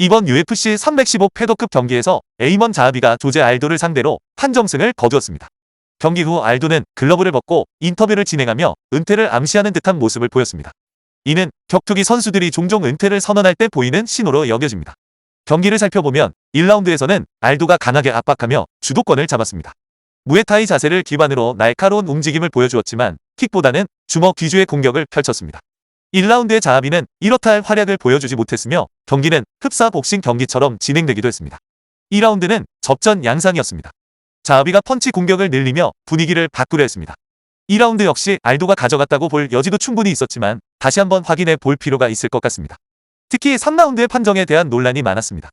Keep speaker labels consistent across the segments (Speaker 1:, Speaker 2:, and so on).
Speaker 1: 이번 UFC 315 패더급 경기에서 에이먼 자하비가 조제 알도를 상대로 판정승을 거두었습니다. 경기 후 알도는 글러브를 벗고 인터뷰를 진행하며 은퇴를 암시하는 듯한 모습을 보였습니다. 이는 격투기 선수들이 종종 은퇴를 선언할 때 보이는 신호로 여겨집니다. 경기를 살펴보면 1라운드에서는 알도가 강하게 압박하며 주도권을 잡았습니다. 무에타이 자세를 기반으로 날카로운 움직임을 보여주었지만 킥보다는 주먹 위주의 공격을 펼쳤습니다. 1라운드의 자하비는 이렇다 할 활약을 보여주지 못했으며 경기는 흡사 복싱 경기처럼 진행되기도 했습니다. 2라운드는 접전 양상이었습니다. 자하비가 펀치 공격을 늘리며 분위기를 바꾸려 했습니다. 2라운드 역시 알도가 가져갔다고 볼 여지도 충분히 있었지만 다시 한번 확인해 볼 필요가 있을 것 같습니다. 특히 3라운드의 판정에 대한 논란이 많았습니다.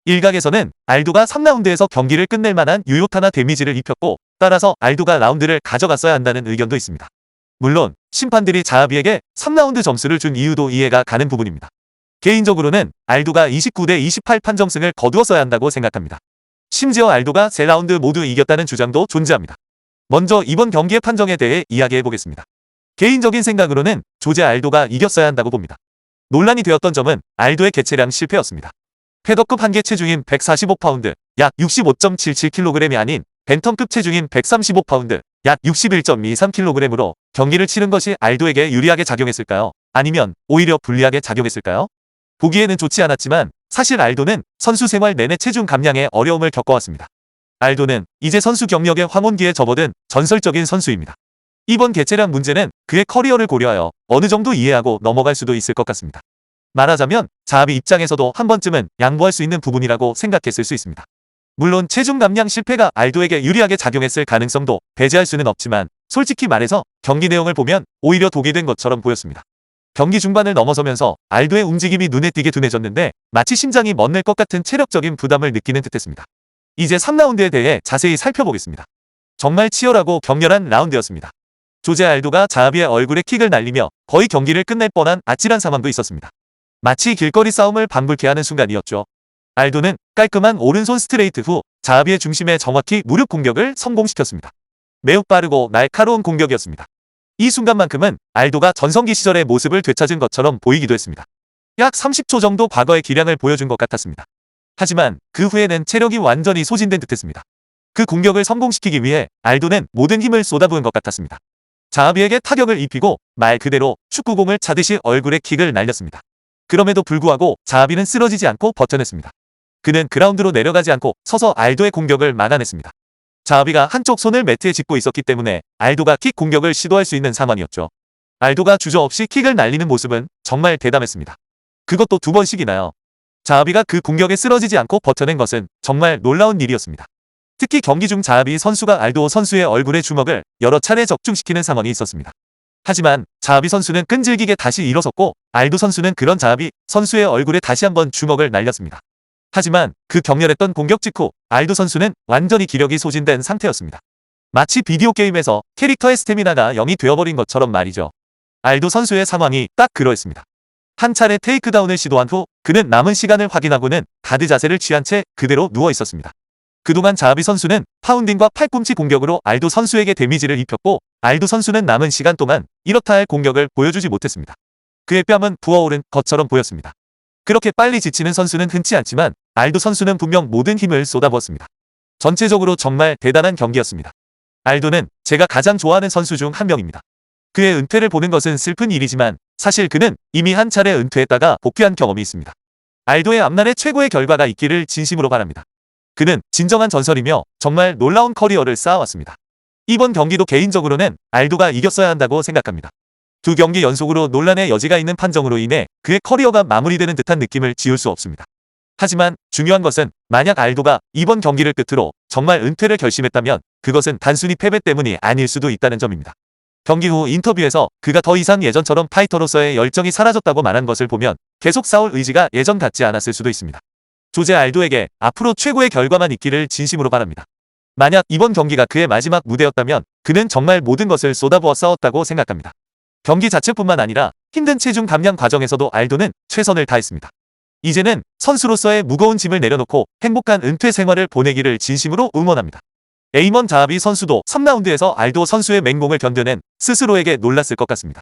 Speaker 1: 일각에서는 알도가 3라운드에서 경기를 끝낼 만한 유효타나 데미지를 입혔고 따라서 알도가 라운드를 가져갔어야 한다는 의견도 있습니다. 물론 심판들이 자하비에게 3라운드 점수를 준 이유도 이해가 가는 부분입니다. 개인적으로는 알도가 29대 28 판정승을 거두었어야 한다고 생각합니다. 심지어 알도가 3라운드 모두 이겼다는 주장도 존재합니다. 먼저 이번 경기의 판정에 대해 이야기해보겠습니다. 개인적인 생각으로는 조제 알도가 이겼어야 한다고 봅니다. 논란이 되었던 점은 알도의 개체량 실패였습니다. 패더급 한계 체중인 145파운드, 약 65.77kg이 아닌 벤텀급 체중인 135파운드, 약 61.23kg으로 경기를 치른 것이 알도에게 유리하게 작용했을까요? 아니면 오히려 불리하게 작용했을까요? 보기에는 좋지 않았지만 사실 알도는 선수 생활 내내 체중 감량에 어려움을 겪어왔습니다. 알도는 이제 선수 경력의 황혼기에 접어든 전설적인 선수입니다. 이번 개체량 문제는 그의 커리어를 고려하여 어느 정도 이해하고 넘어갈 수도 있을 것 같습니다. 말하자면 자하비 입장에서도 한 번쯤은 양보할 수 있는 부분이라고 생각했을 수 있습니다. 물론 체중 감량 실패가 알도에게 유리하게 작용했을 가능성도 배제할 수는 없지만 솔직히 말해서 경기 내용을 보면 오히려 독이 된 것처럼 보였습니다. 경기 중반을 넘어서면서 알도의 움직임이 눈에 띄게 둔해졌는데 마치 심장이 멎는 것 같은 체력적인 부담을 느끼는 듯했습니다. 이제 3라운드에 대해 자세히 살펴보겠습니다. 정말 치열하고 격렬한 라운드였습니다. 조제 알도가 자하비의 얼굴에 킥을 날리며 거의 경기를 끝낼 뻔한 아찔한 상황도 있었습니다. 마치 길거리 싸움을 방불케 하는 순간이었죠. 알도는 깔끔한 오른손 스트레이트 후 자하비의 중심에 정확히 무릎 공격을 성공시켰습니다. 매우 빠르고 날카로운 공격이었습니다. 이 순간만큼은 알도가 전성기 시절의 모습을 되찾은 것처럼 보이기도 했습니다. 약 30초 정도 과거의 기량을 보여준 것 같았습니다. 하지만 그 후에는 체력이 완전히 소진된 듯했습니다. 그 공격을 성공시키기 위해 알도는 모든 힘을 쏟아부은 것 같았습니다. 자하비에게 타격을 입히고 말 그대로 축구공을 차듯이 얼굴에 킥을 날렸습니다. 그럼에도 불구하고 자하비는 쓰러지지 않고 버텨냈습니다. 그는 그라운드로 내려가지 않고 서서 알도의 공격을 막아냈습니다. 자하비가 한쪽 손을 매트에 짚고 있었기 때문에 알도가 킥 공격을 시도할 수 있는 상황이었죠. 알도가 주저없이 킥을 날리는 모습은 정말 대담했습니다. 그것도 2번씩이나요. 자하비가 그 공격에 쓰러지지 않고 버텨낸 것은 정말 놀라운 일이었습니다. 특히 경기 중 자하비 선수가 알도 선수의 얼굴에 주먹을 여러 차례 적중시키는 상황이 있었습니다. 하지만 자하비 선수는 끈질기게 다시 일어섰고 알도 선수는 그런 자하비 선수의 얼굴에 다시 한번 주먹을 날렸습니다. 하지만 그 격렬했던 공격 직후 알도 선수는 완전히 기력이 소진된 상태였습니다. 마치 비디오 게임에서 캐릭터의 스태미나가 0이 되어버린 것처럼 말이죠. 알도 선수의 상황이 딱 그러했습니다. 한 차례 테이크다운을 시도한 후 그는 남은 시간을 확인하고는 가드 자세를 취한 채 그대로 누워 있었습니다. 그동안 자하비 선수는 파운딩과 팔꿈치 공격으로 알도 선수에게 데미지를 입혔고 알도 선수는 남은 시간 동안 이렇다 할 공격을 보여주지 못했습니다. 그의 뺨은 부어오른 것처럼 보였습니다. 그렇게 빨리 지치는 선수는 흔치 않지만 알도 선수는 분명 모든 힘을 쏟아부었습니다. 전체적으로 정말 대단한 경기였습니다. 알도는 제가 가장 좋아하는 선수 중 한 명입니다. 그의 은퇴를 보는 것은 슬픈 일이지만 사실 그는 이미 한 차례 은퇴했다가 복귀한 경험이 있습니다. 알도의 앞날에 최고의 결과가 있기를 진심으로 바랍니다. 그는 진정한 전설이며 정말 놀라운 커리어를 쌓아왔습니다. 이번 경기도 개인적으로는 알도가 이겼어야 한다고 생각합니다. 2경기 연속으로 논란의 여지가 있는 판정으로 인해 그의 커리어가 마무리되는 듯한 느낌을 지울 수 없습니다. 하지만 중요한 것은 만약 알도가 이번 경기를 끝으로 정말 은퇴를 결심했다면 그것은 단순히 패배 때문이 아닐 수도 있다는 점입니다. 경기 후 인터뷰에서 그가 더 이상 예전처럼 파이터로서의 열정이 사라졌다고 말한 것을 보면 계속 싸울 의지가 예전 같지 않았을 수도 있습니다. 조제 알도에게 앞으로 최고의 결과만 있기를 진심으로 바랍니다. 만약 이번 경기가 그의 마지막 무대였다면 그는 정말 모든 것을 쏟아부어 싸웠다고 생각합니다. 경기 자체뿐만 아니라 힘든 체중 감량 과정에서도 알도는 최선을 다했습니다. 이제는 선수로서의 무거운 짐을 내려놓고 행복한 은퇴 생활을 보내기를 진심으로 응원합니다. 에이먼 자하비 선수도 3라운드에서 알도 선수의 맹공을 견뎌낸 스스로에게 놀랐을 것 같습니다.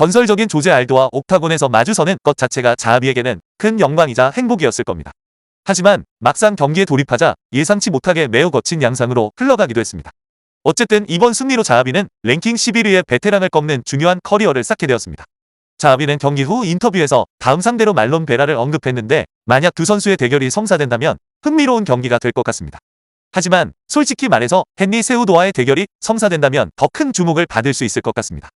Speaker 1: 전설적인 조제 알도와 옥타곤에서 마주서는 것 자체가 자하비에게는 큰 영광이자 행복이었을 겁니다. 하지만 막상 경기에 돌입하자 예상치 못하게 매우 거친 양상으로 흘러가기도 했습니다. 어쨌든 이번 승리로 자하비는 랭킹 11위의 베테랑을 꺾는 중요한 커리어를 쌓게 되었습니다. 자하비는 경기 후 인터뷰에서 다음 상대로 말론 베라를 언급했는데 만약 두 선수의 대결이 성사된다면 흥미로운 경기가 될 것 같습니다. 하지만 솔직히 말해서 헨리 세우도와의 대결이 성사된다면 더 큰 주목을 받을 수 있을 것 같습니다.